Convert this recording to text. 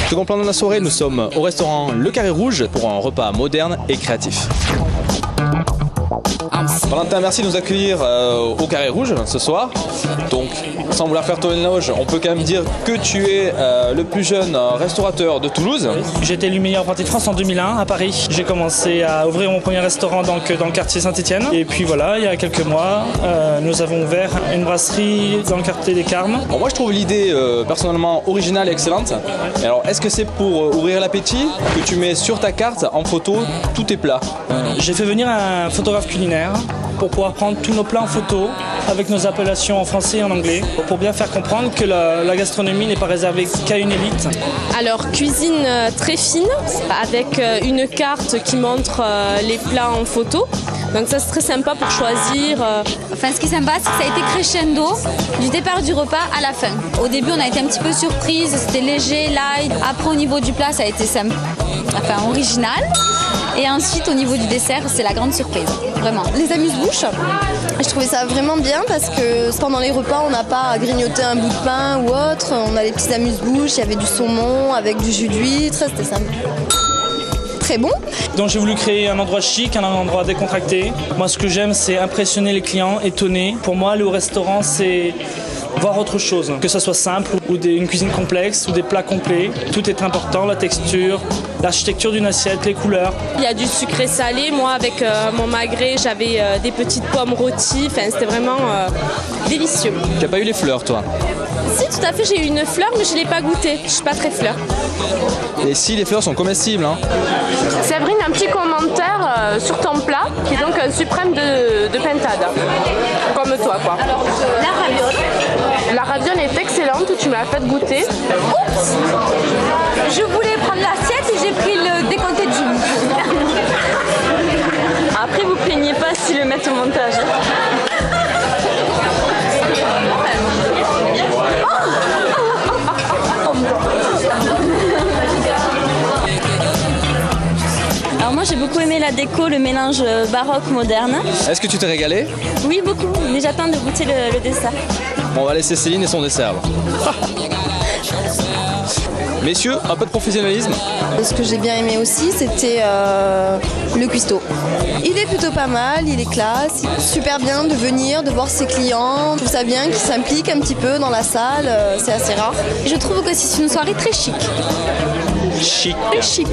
Second plan de la soirée, nous sommes au restaurant Le Carré Rouge pour un repas moderne et créatif. Valentin, merci de nous accueillir au Carré Rouge ce soir. Donc, sans vouloir faire tourner l'éloge, on peut quand même dire que tu es le plus jeune restaurateur de Toulouse. J'ai été élu meilleur pâtissier de France en 2001 à Paris. J'ai commencé à ouvrir mon premier restaurant dans le quartier Saint-Étienne. Et puis voilà, il y a quelques mois, nous avons ouvert une brasserie dans le quartier des Carmes. Bon, moi, je trouve l'idée personnellement originale et excellente. Et alors, est-ce que c'est pour ouvrir l'appétit que tu mets sur ta carte en photo tous tes plats? J'ai fait venir un photographe culinaire pour pouvoir prendre tous nos plats en photo avec nos appellations en français et en anglais pour bien faire comprendre que la gastronomie n'est pas réservée qu'à une élite. Alors cuisine très fine avec une carte qui montre les plats en photo. Donc ça c'est très sympa pour choisir. Enfin ce qui est sympa c'est que ça a été crescendo du départ du repas à la fin. Au début on a été un petit peu surprise, c'était léger, light. Après au niveau du plat ça a été simple, enfin original. Et ensuite au niveau du dessert c'est la grande surprise, vraiment. Les amuse-bouches, je trouvais ça vraiment bien parce que pendant les repas on n'a pas à grignoter un bout de pain ou autre. On a les petits amuse-bouches, il y avait du saumon avec du jus d'huître, c'était simple. Très bon. Donc j'ai voulu créer un endroit chic, un endroit décontracté. Moi ce que j'aime c'est impressionner les clients, étonner. Pour moi aller au restaurant c'est voir autre chose, que ça soit simple ou une cuisine complexe ou des plats complets. Tout est important, la texture, l'architecture d'une assiette, les couleurs. Il y a du sucré salé. Moi avec mon magret j'avais des petites pommes rôties. Enfin, c'était vraiment délicieux. Tu n'as pas eu les fleurs toi? Si, tout à fait, j'ai eu une fleur mais je ne l'ai pas goûtée. Je ne suis pas très fleur. Et si les fleurs sont comestibles hein? Séverine, un petit commentaire sur ton plat qui est donc un suprême de pintade. Comme toi quoi. La raviole. La raviole est excellente, tu me l'as fait goûter. Oups, je voulais prendre l'assiette et j'ai pris le décompté de Jimmy. Après vous plaignez pas si le mettent au montage. Alors moi j'ai beaucoup aimé la déco, le mélange baroque moderne. Est-ce que tu t'es régalé? Oui beaucoup, mais j'attends de goûter le dessert. Bon, on va laisser Céline et son dessert. Messieurs, un peu de professionnalisme. Ce que j'ai bien aimé aussi c'était le cuistot. Il est plutôt pas mal, il est classe, super bien de venir, de voir ses clients. Je trouve ça bien qu'il s'implique un petit peu dans la salle, c'est assez rare. Je trouve que c'est une soirée très chic. Chic. Très chic.